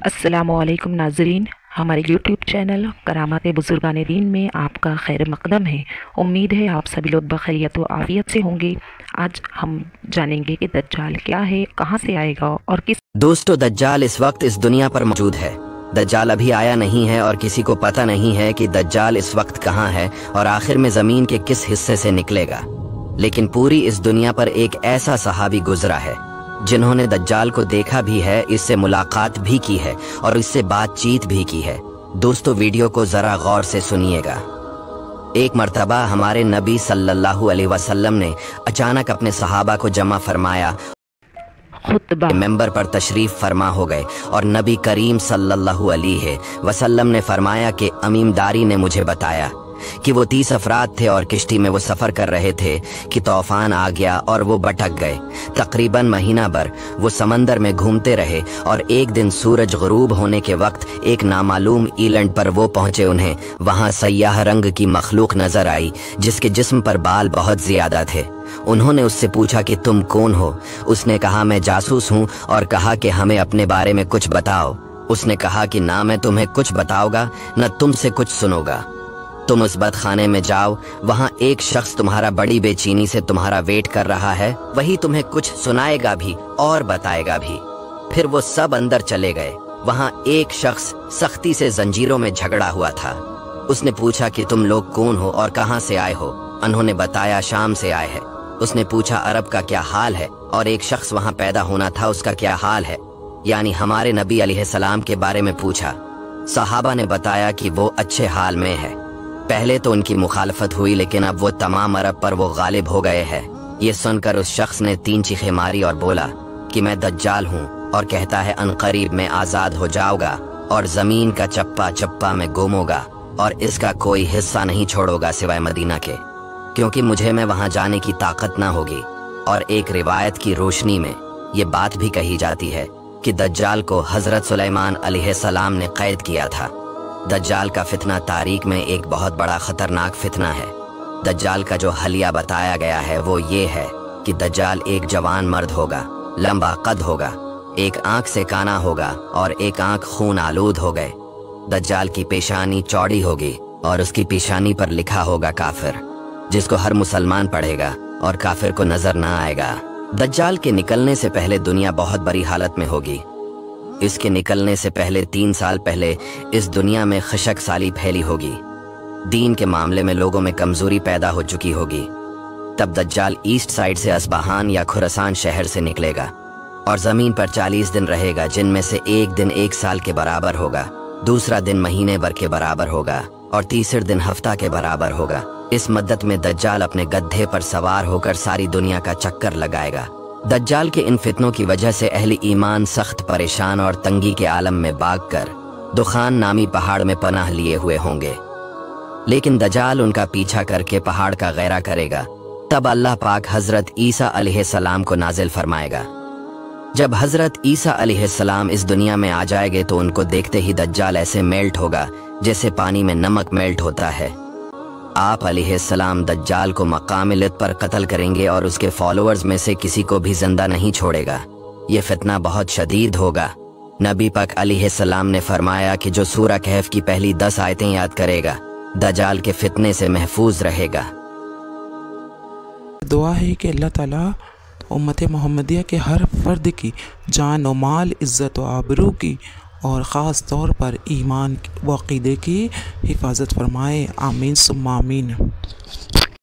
अस्सलामुअलैकुम नाज़रीन, हमारे यूट्यूब चैनल करामात बुज़ुर्गान दीन में आपका खैर मक़दम है। उम्मीद है आप सभी लोग बखैरियत व आफ़ियत से होंगे। आज हम जानेंगे कि दज्जाल क्या है, कहाँ से आएगा और किस। दोस्तों, दज्जाल इस वक्त इस दुनिया पर मौजूद है। दज्जाल अभी आया नहीं है और किसी को पता नहीं है कि दज्जाल इस वक्त कहाँ है और आखिर में ज़मीन के किस हिस्से से निकलेगा। लेकिन पूरी इस दुनिया पर एक ऐसा सहाबी गुजरा है जिन्होंने दज्जाल को देखा भी है, इससे मुलाकात भी की है और इससे बातचीत भी की है। दोस्तों, वीडियो को जरा गौर से सुनिएगा। एक मर्तबा हमारे नबी सल्लल्लाहु अलैहि वसल्लम ने अचानक अपने सहाबा को जमा फरमाया, मेंबर पर तशरीफ फरमा हो गए और नबी करीम सल्लल्लाहु अलैहि वसल्लम ने फरमाया कि अमीमदारी ने मुझे बताया कि वो 30 अफराद थे और किश्ती में वो सफ़र कर रहे थे कि तूफान आ गया और वो भटक गए। तकरीबन महीना भर वो समंदर में घूमते रहे और एक दिन सूरज गुरूब होने के वक्त एक नामालूम ईलैंड पर वो पहुंचे। उन्हें वहां सयाह रंग की मखलूक नजर आई जिसके जिस्म पर बाल बहुत ज्यादा थे। उन्होंने उससे पूछा कि तुम कौन हो? उसने कहा, मैं जासूस हूँ, और कहा कि हमें अपने बारे में कुछ बताओ। उसने कहा कि ना मैं तुम्हें कुछ बताऊंगा न तुमसे कुछ सुनूंगा। तुम उस बदखाने में जाओ, वहाँ एक शख्स तुम्हारा बड़ी बेचैनी से तुम्हारा वेट कर रहा है, वही तुम्हें कुछ सुनाएगा भी और बताएगा भी। फिर वो सब अंदर चले गए। वहाँ एक शख्स सख्ती से जंजीरों में झगड़ा हुआ था। उसने पूछा कि तुम लोग कौन हो और कहाँ से आए हो? उन्होंने बताया, शाम से आए हैं। उसने पूछा, अरब का क्या हाल है? और एक शख्स वहाँ पैदा होना था, उसका क्या हाल है? यानी हमारे नबी अलैहिस्सलाम के बारे में पूछा। सहाबा ने बताया कि वो अच्छे हाल में है। पहले तो उनकी मुखालफत हुई, लेकिन अब वो तमाम अरब पर वो गालिब हो गए हैं। ये सुनकर उस शख्स ने 3 चीखें मारी और बोला कि मैं दज्जाल हूँ और कहता है अनकरीब में आज़ाद हो जाऊंगा और ज़मीन का चप्पा चप्पा में गुम होगा और इसका कोई हिस्सा नहीं छोड़ोगा सिवाय मदीना के, क्योंकि मुझे में वहाँ जाने की ताकत ना होगी। और एक रिवायत की रोशनी में ये बात भी कही जाती है कि दज्जाल को हज़रत सुलेमान अलैहिस्सलाम ने कैद किया था। दज्जाल का फितना तारीख में एक बहुत बड़ा खतरनाक फितना है। दज्जाल का जो हलिया बताया गया है वो ये है कि दज्जाल एक जवान मर्द होगा, लंबा कद होगा, एक आंख से काना होगा और एक आंख खून आलूद हो गए। दज्जाल की पेशानी चौड़ी होगी और उसकी पेशानी पर लिखा होगा काफिर, जिसको हर मुसलमान पढ़ेगा और काफिर को नजर ना आएगा। दज्जाल के निकलने से पहले दुनिया बहुत बुरी हालत में होगी। इसके निकलने से पहले 3 साल पहले इस दुनिया में खशक साली फैली होगी। दीन के मामले में लोगों में कमजोरी पैदा हो चुकी होगी। तब दज्जाल ईस्ट साइड से अस्बहान या खुरासान शहर से निकलेगा और जमीन पर 40 दिन रहेगा, जिनमें से एक दिन 1 साल के बराबर होगा, दूसरा दिन महीने भर के बराबर होगा और तीसरे दिन हफ्ता के बराबर होगा। इस मद्दत में दज्जाल अपने गधे पर सवार होकर सारी दुनिया का चक्कर लगाएगा। दज्जाल के इन फितनों की वजह से अहले ईमान सख्त परेशान और तंगी के आलम में भागकर दुखान नामी पहाड़ में पनाह लिए हुए होंगे। लेकिन दज्जाल उनका पीछा करके पहाड़ का गैरा करेगा। तब अल्लाह पाक हजरत ईसा अलैहिस्सलाम को नाजिल फरमाएगा। जब हजरत ईसा अलैहिस्सलाम इस दुनिया में आ जाएंगे तो उनको देखते ही दज्जाल ऐसे मेल्ट होगा जैसे पानी में नमक मेल्ट होता है। आप अलैहिस्सलाम दज्जाल को मकाम लित पर कत्ल करेंगे और उसके फॉलोअर्स में से किसी को भी जिंदा नहीं छोड़ेगा। ये फितना बहुत शदीद होगा। नबी पाक अलैहिस्सलाम ने फरमाया कि जो सूरह कहफ की पहली 10 आयतें याद करेगा दज्जाल के फितने से महफूज रहेगा। दुआ है कि अल्लाह ताला उम्मत मोहम्मदिया के हर फर्द की जान और माल, इज़्ज़त और आबरू की और ख़ास तौर पर ईमान व अक़ीदे की हिफाजत फरमाए। आमीन सुम्मा आमीन।